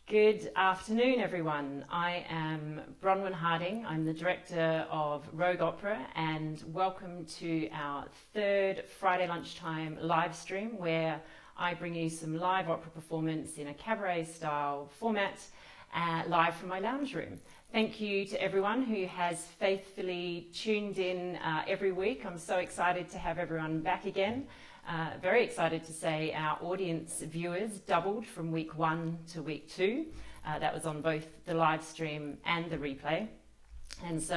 Good afternoon, everyone. I am Bronwyn Harding. I'm the director of Rogue Opera, and welcome to our third Friday lunchtime live stream, where I bring you some live opera performance in a cabaret-style format, live from my lounge room. Thank you to everyone who has faithfully tuned in every week. I'm so excited to have everyone back again. Very excited to say our audience viewers doubled from week 1 to week 2. That was on both the live stream and the replay. And so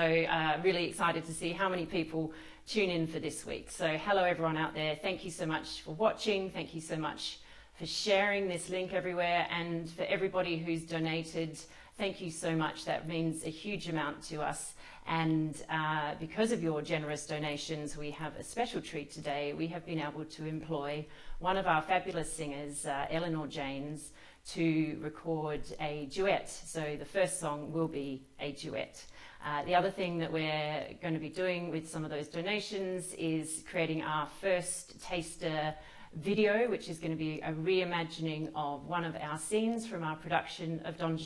really excited to see how many people tune in for this week. So hello everyone out there. Thank you so much for watching. Thank you so much for sharing this link everywhere. And for everybody who's donated, thank you so much. That means a huge amount to us. And because of your generous donations, we have a special treat today. We have been able to employ one of our fabulous singers, Eleanor Janes, to record a duet. So the first song will be a duet. The other thing that we're going to be doing with some of those donations is creating our first taster video, which is going to be a reimagining of one of our scenes from our production of Don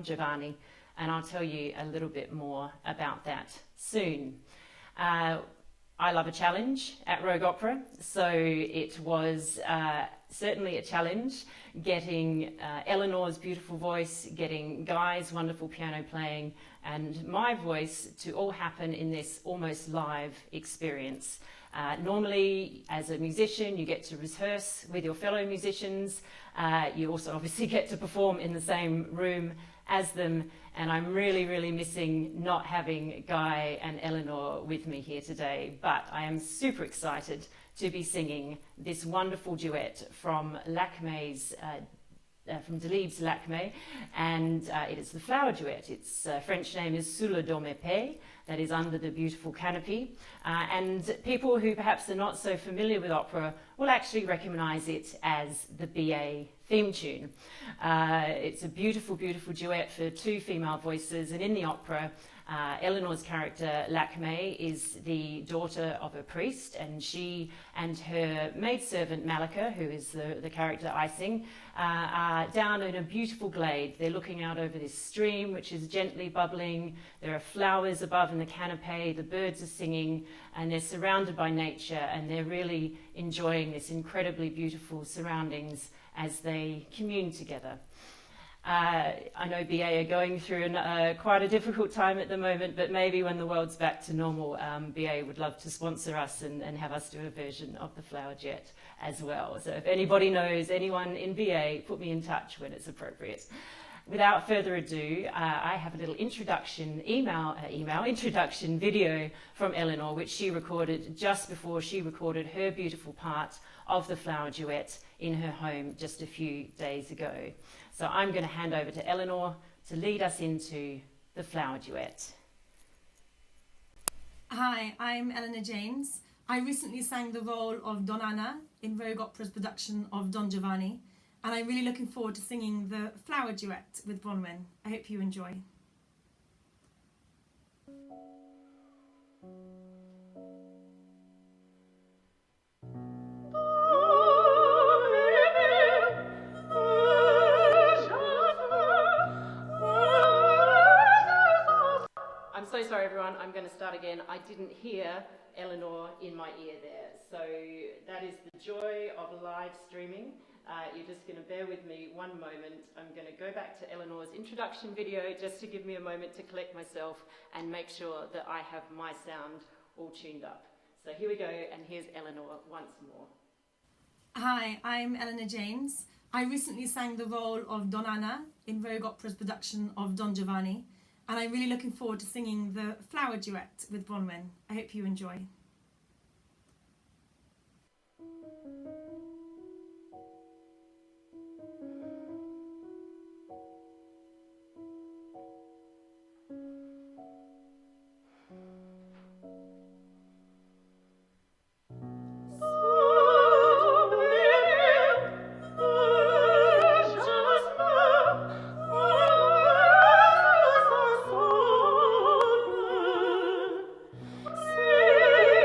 Giovanni. And I'll tell you a little bit more about that soon. I love a challenge at Rogue Opera, so it was certainly a challenge getting Eleanor's beautiful voice, getting Guy's wonderful piano playing, and my voice to all happen in this almost live experience. Normally, as a musician, you get to rehearse with your fellow musicians. You also obviously get to perform in the same room as them, and I'm really missing not having Guy and Eleanor with me here today, but I am super excited to be singing this wonderful duet from Lakme's from Deleib's Lakme, and it is the Flower Duet. Its French name is Sous le dôme épais, that is under the beautiful canopy, and people who perhaps are not so familiar with opera will actually recognize it as the BA theme tune. It's a beautiful duet for two female voices, and in the opera, Eleanor's character, Lakme, is the daughter of a priest, and she and her maidservant, Malika, who is the character I sing, are down in a beautiful glade. They're looking out over this stream, which is gently bubbling. There are flowers above in the canopy, the birds are singing, and they're surrounded by nature, and they're really enjoying this incredibly beautiful surroundings as they commune together. I know BA are going through quite a difficult time at the moment, but maybe when the world's back to normal, BA would love to sponsor us and have us do a version of the Flower Duet as well. So if anybody knows anyone in BA, put me in touch when it's appropriate. Without further ado, I have a little introduction introduction video from Eleanor, which she recorded just before she recorded her beautiful part of the Flower Duet in her home just a few days ago. So I'm going to hand over to Eleanor to lead us into the Flower Duet. Hi, I'm Eleanor Janes. I recently sang the role of Donna in Rogue Opera's production of Don Giovanni, and I'm really looking forward to singing the Flower Duet with Bronwyn. I hope you enjoy. I'm so sorry everyone, I'm going to start again. I didn't hear Eleanor in my ear there. So that is the joy of live streaming. You're just going to bear with me one moment. I'm going to go back to Eleanor's introduction video just to give me a moment to collect myself and make sure that I have my sound all tuned up. So here we go, and here's Eleanor once more. Hi, I'm Eleanor Janes. I recently sang the role of Donna in Rogue Opera's production of Don Giovanni, and I'm really looking forward to singing the Flower Duet with Bronwyn. I hope you enjoy. See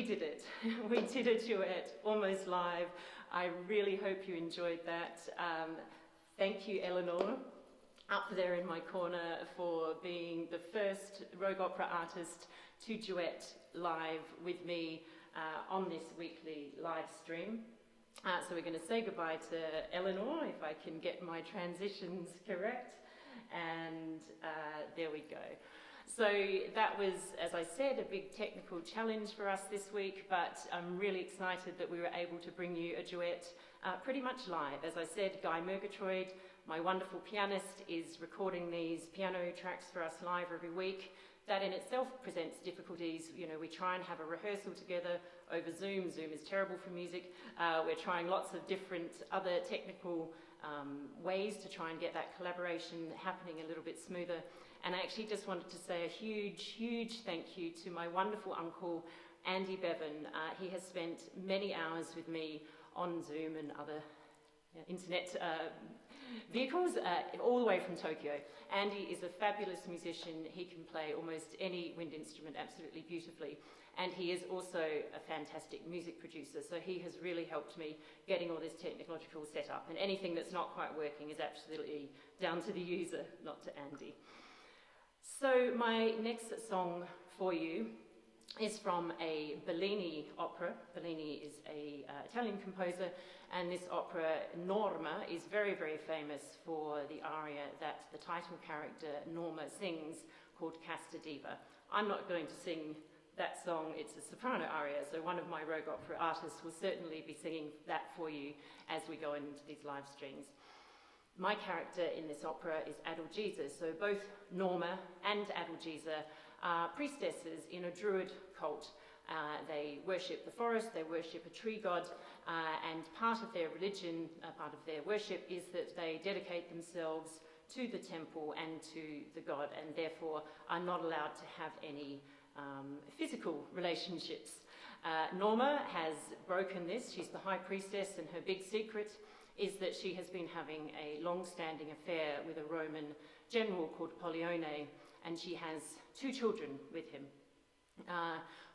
we did it. We did a duet almost live. I really hope you enjoyed that. Thank you, Eleanor, up there in my corner, for being the first Rogue Opera artist to duet live with me on this weekly live stream. So we're going to say goodbye to Eleanor, if I can get my transitions correct. And there we go. So that was, as I said, a big technical challenge for us this week, but I'm really excited that we were able to bring you a duet pretty much live. As I said, Guy Murgatroyd, my wonderful pianist, is recording these piano tracks for us live every week. That in itself presents difficulties. You know, we try and have a rehearsal together over Zoom. Zoom is terrible for music. We're trying lots of different other technical ways to try and get that collaboration happening a little bit smoother. And I actually just wanted to say a huge, huge thank you to my wonderful uncle, Andy Bevan. He has spent many hours with me on Zoom and other internet vehicles, all the way from Tokyo. Andy is a fabulous musician. He can play almost any wind instrument absolutely beautifully. And he is also a fantastic music producer. So he has really helped me getting all this technological setup. And anything that's not quite working is absolutely down to the user, not to Andy. So my next song for you is from a Bellini opera. Bellini is an Italian composer, and this opera, Norma, is very, very famous for the aria that the title character, Norma, sings, called Casta Diva. I'm not going to sing that song. It's a soprano aria, so one of my Rogue Opera artists will certainly be singing that for you as we go into these live streams. My character in this opera is Adalgisa, so both Norma and Adalgisa are priestesses in a druid cult. They worship the forest, they worship a tree god, and part of their religion, part of their worship is that they dedicate themselves to the temple and to the god, and therefore are not allowed to have any physical relationships. Norma has broken this. She's the high priestess, and her big secret is that she has been having a long-standing affair with a Roman general called Pollione, and she has 2 children with him.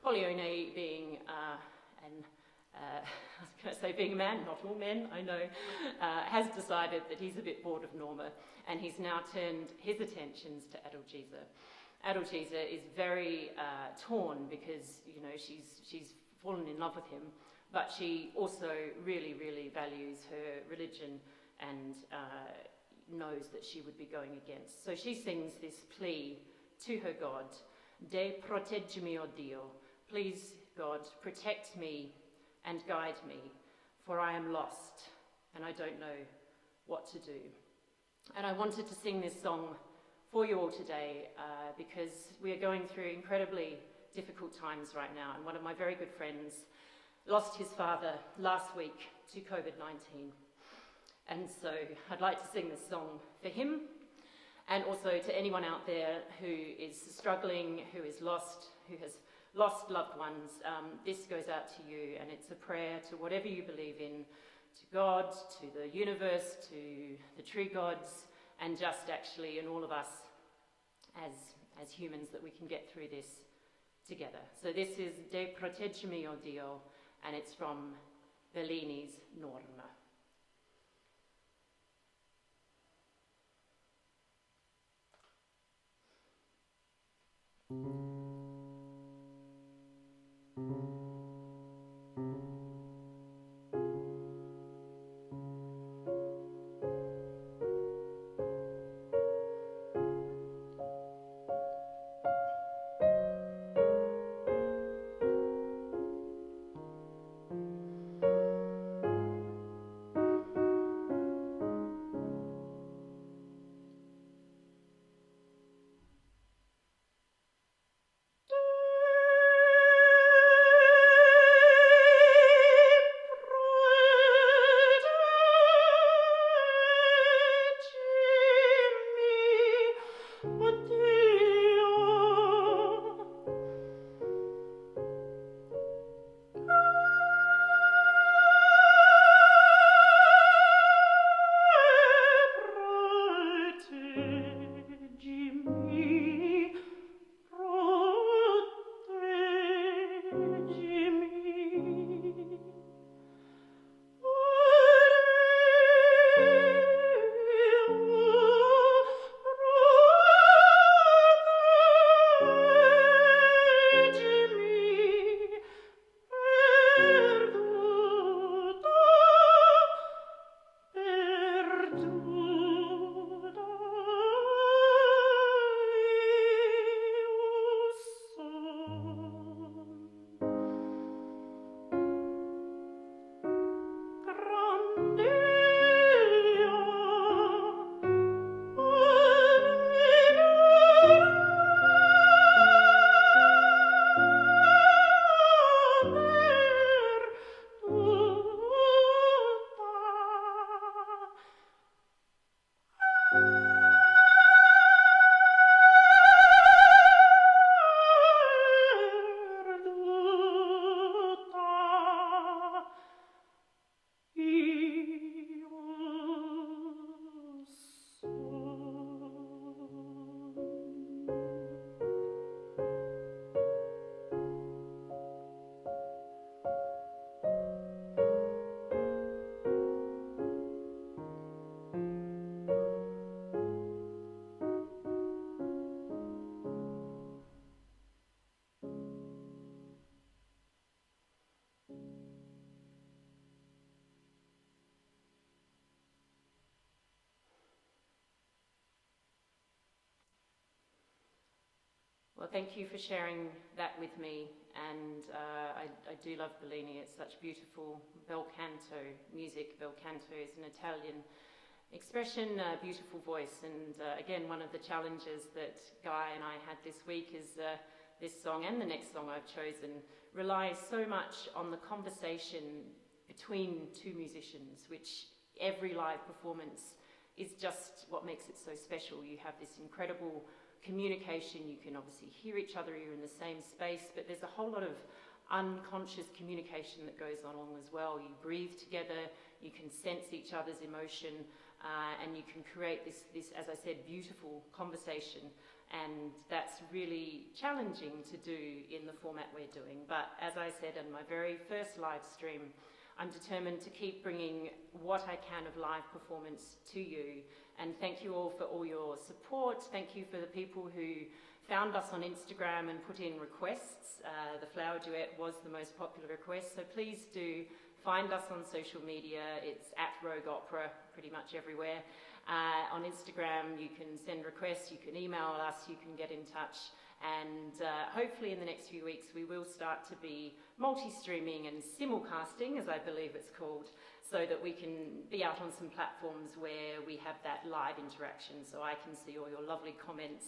Pollione being I was going to say being a man, not all men, I know, has decided that he's a bit bored of Norma, and he's now turned his attentions to Adalgisa. Adalgisa is very torn because, you know, she's fallen in love with him, but she also really, really values her religion and knows that she would be going against. So she sings this plea to her God, Dec Proteggimi O Dio, please God, protect me and guide me, for I am lost and I don't know what to do. And I wanted to sing this song for you all today because we are going through incredibly difficult times right now, and one of my very good friends lost his father last week to COVID-19. And so I'd like to sing this song for him, and also to anyone out there who is struggling, who has lost loved ones. This goes out to you, and it's a prayer to whatever you believe in, to God, to the universe, to the tree gods, and just actually in all of us as humans, that we can get through this together. So this is Dec Proteggimi O Dio, and it's from Bellini's Norma. Well, thank you for sharing that with me, and I do love Bellini. It's such beautiful bel canto music. Bel canto is an Italian expression, beautiful voice, and again, one of the challenges that Guy and I had this week is this song and the next song I've chosen relies so much on the conversation between two musicians, which every live performance is just what makes it so special. You have this incredible communication, you can obviously hear each other, you're in the same space, but there's a whole lot of unconscious communication that goes on as well. You breathe together, you can sense each other's emotion, and you can create this, as I said, beautiful conversation, and that's really challenging to do in the format we're doing. But as I said in my very first live stream, I'm determined to keep bringing what I can of live performance to you. And thank you all for all your support. Thank you for the people who found us on Instagram and put in requests. The Flower Duet was the most popular request, so please do find us on social media. It's at Rogue Opera, pretty much everywhere. On Instagram, you can send requests, you can email us, you can get in touch. And hopefully in the next few weeks we will start to be multi-streaming and simulcasting, as I believe it's called, so that we can be out on some platforms where we have that live interaction, so I can see all your lovely comments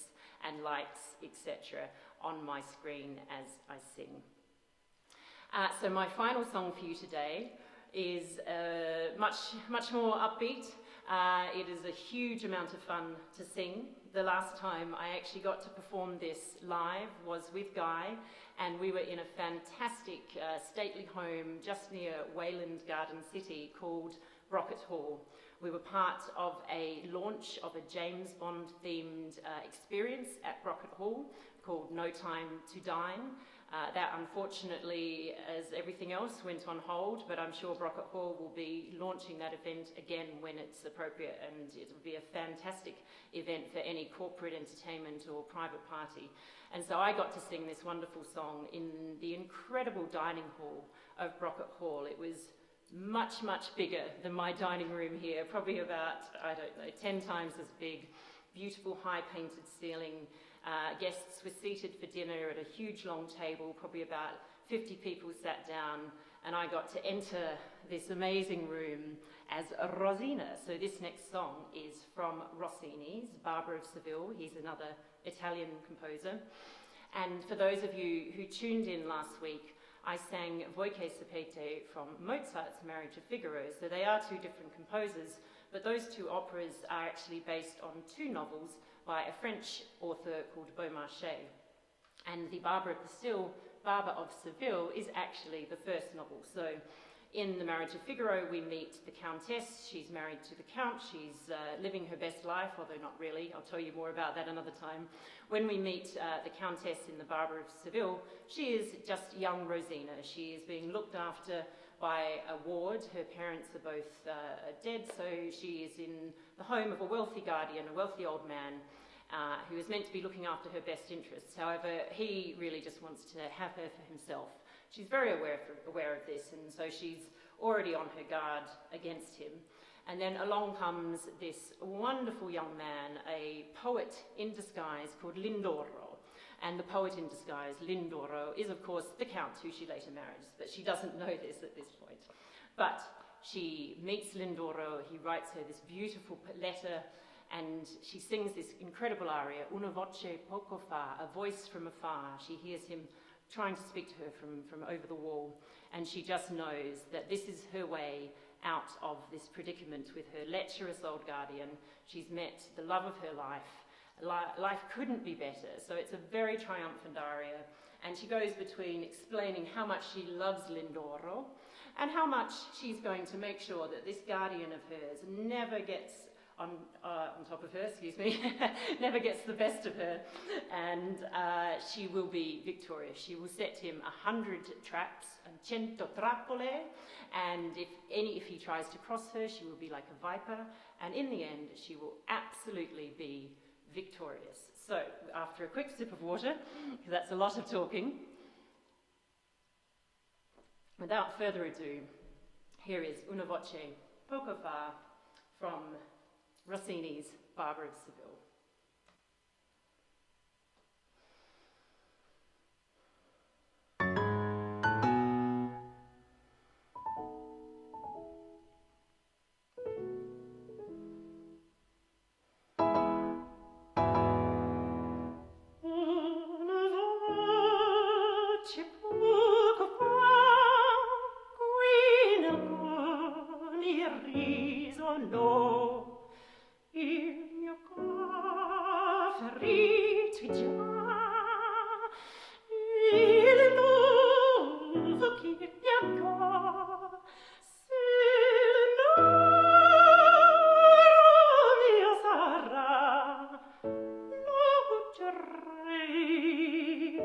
and likes, etc. on my screen as I sing. So my final song for you today is much more upbeat. It is a huge amount of fun to sing. The last time I actually got to perform this live was with Guy, and we were in a fantastic stately home just near Wayland Garden City called Brocket Hall. We were part of a launch of a James Bond themed experience at Brocket Hall called No Time to Dine. That unfortunately, as everything else, went on hold, but I'm sure Brocket Hall will be launching that event again when it's appropriate, and it will be a fantastic event for any corporate entertainment or private party. And so I got to sing this wonderful song in the incredible dining hall of Brocket Hall. It was much, much bigger than my dining room here, probably about, 10 times as big. Beautiful high painted ceiling. Guests were seated for dinner at a huge long table, probably about 50 people sat down, and I got to enter this amazing room as Rosina. So this next song is from Rossini's Barber of Seville. He's another Italian composer. And for those of you who tuned in last week, I sang Voce Sapete from Mozart's Marriage of Figaro. So they are two different composers, but those two operas are actually based on two novels by a French author called Beaumarchais. And the Barber of Seville is actually the first novel. So in The Marriage of Figaro, we meet the Countess. She's married to the Count. She's living her best life, although not really. I'll tell you more about that another time. When we meet the Countess in The Barber of Seville, she is just young Rosina. She is being looked after by a ward. Her parents are both dead, so she is in the home of a wealthy guardian, a wealthy old man, who is meant to be looking after her best interests. However, he really just wants to have her for himself. She's very aware of this, and so she's already on her guard against him. And then along comes this wonderful young man, a poet in disguise called Lindoro. And the poet in disguise, Lindoro, is of course the Count who she later marries, but she doesn't know this at this point. But she meets Lindoro, he writes her this beautiful letter, and she sings this incredible aria, Una voce poco fa, a voice from afar. She hears him trying to speak to her from over the wall, and she just knows that this is her way out of this predicament with her lecherous old guardian. She's met the love of her life. Life couldn't be better, so it's a very triumphant aria, and she goes between explaining how much she loves Lindoro and how much she's going to make sure that this guardian of hers never gets on top of her, never gets the best of her, and she will be victorious. She will set him 100 traps, 100 trappole, and if he tries to cross her, she will be like a viper, and in the end, she will absolutely be victorious. So, after a quick sip of water, because that's a lot of talking, without further ado, here is Una voce poco fa from Rossini's Barber of Seville. feriti già, il nuovo che piango, se il nero mio sarà, loggerei,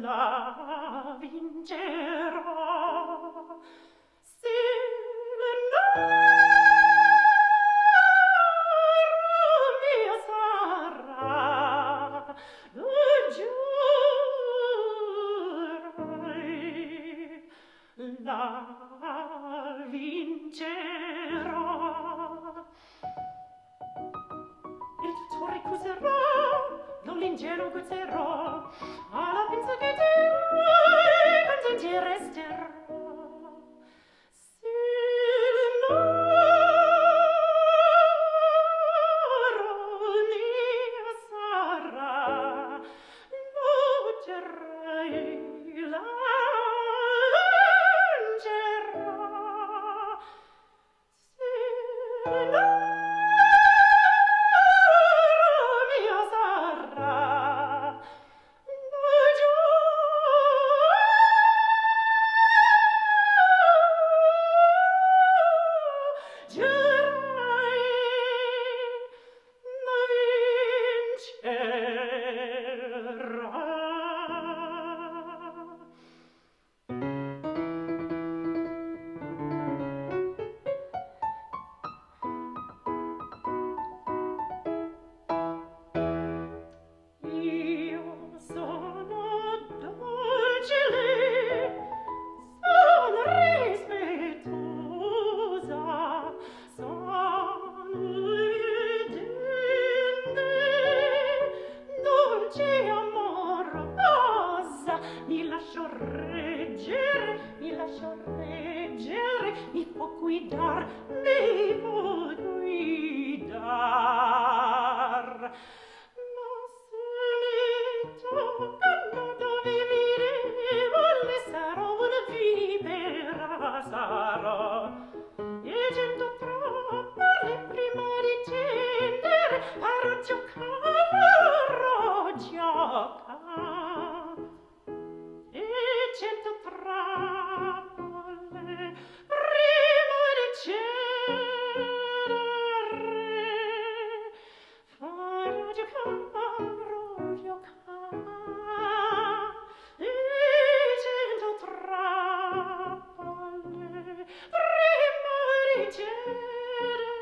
la vincerò, se il nero mio sarà, loggerei, la vincerò. Il tutto ricuserò, non l'ingenuo gozerò, alla pensa che te contenti resterò. Se il nero mio sarà, loggerei, la vincerò. Se il mio sarà, io sono docile, sono rispettosa, sono obbediente, dolce e amorosa, mi lascio reggere, mi può guidar, mi può guidar. Ma se mi toccano dove mi devo, sarò una vipera, sarò. E cento trappole prima di scendere, farò giocare. E cento trappole prima di scendere, farò giocare. E cento trappole prima di scendere,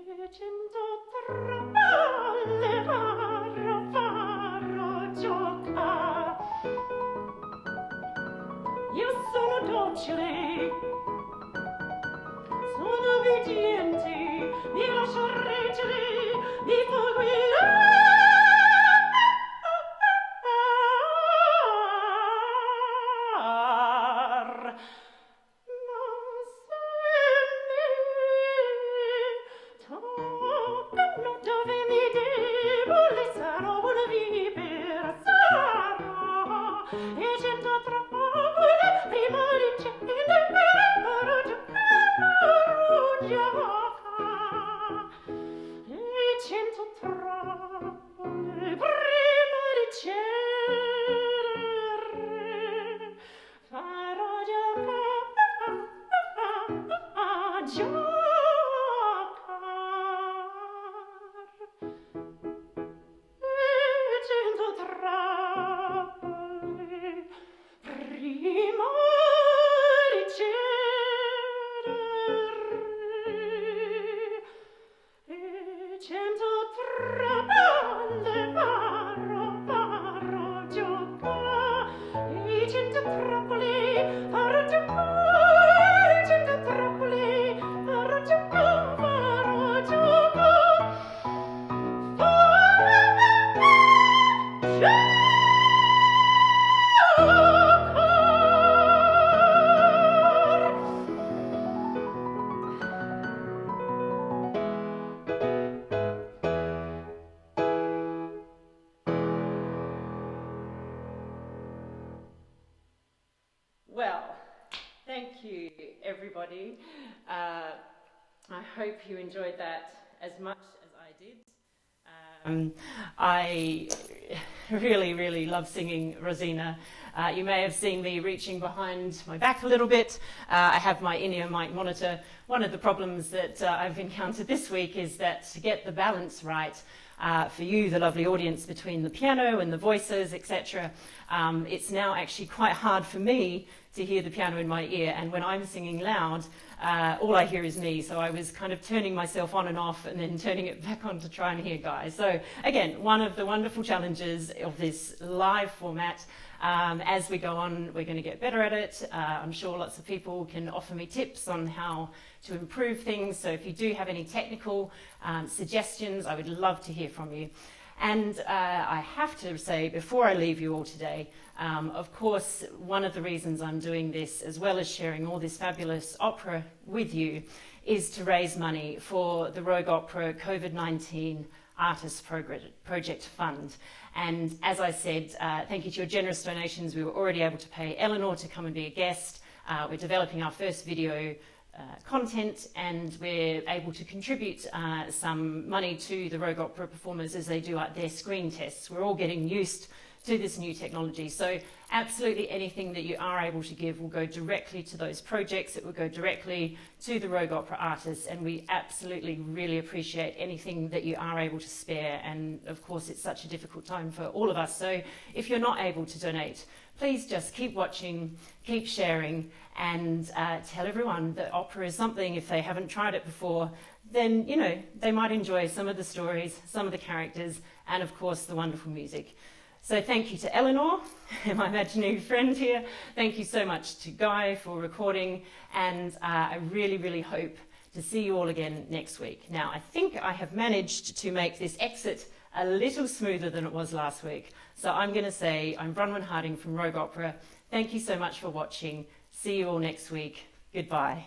e cento trappole farò giocare. Io sono docile, sono obbediente, mi lascio reggere, mi può guidare. Ma se mi toccano dove mi devo, sarò una vipera, sarò. E cento trappole prima di scendere, farò giocare. E cento trappole prima di scendere, farò giocare. E cento trappole prima di scendere, e cento trappole farò giocare. E cento trappole farò giocare, e cento trappole farò giocare, farò giocare. Well, thank you, everybody. I hope you enjoyed that as much as I did. I really love singing Rosina. You may have seen me reaching behind my back a little bit. I have my in-ear mic monitor. One of the problems that I've encountered this week is that to get the balance right for you, the lovely audience, between the piano and the voices, etc., it's now actually quite hard for me to hear the piano in my ear, and when I'm singing loud, all I hear is me. So I was kind of turning myself on and off and then turning it back on to try and hear guys. So again, one of the wonderful challenges of this live format. As we go on, we're going to get better at it. I'm sure lots of people can offer me tips on how to improve things. So if you do have any technical suggestions, I would love to hear from you. And I have to say, before I leave you all today, of course, one of the reasons I'm doing this, as well as sharing all this fabulous opera with you, is to raise money for the Rogue Opera COVID-19 Artist Project Fund. And as I said, thank you to your generous donations, we were already able to pay Eleanor to come and be a guest. We're developing our first video content, and we're able to contribute some money to the Rogue Opera performers as they do their screen tests. We're all getting used to this new technology. So absolutely anything that you are able to give will go directly to those projects. It will go directly to the Rogue Opera artists, and we absolutely really appreciate anything that you are able to spare. And of course, it's such a difficult time for all of us. So if you're not able to donate, please just keep watching, keep sharing, and tell everyone that opera is something. If they haven't tried it before, then, you know, they might enjoy some of the stories, some of the characters, and of course, the wonderful music. So thank you to Eleanor, my imaginary friend here. Thank you so much to Guy for recording, and I really hope to see you all again next week. Now, I think I have managed to make this exit a little smoother than it was last week. So I'm going to say, I'm Bronwyn Harding from Rogue Opera. Thank you so much for watching. See you all next week. Goodbye.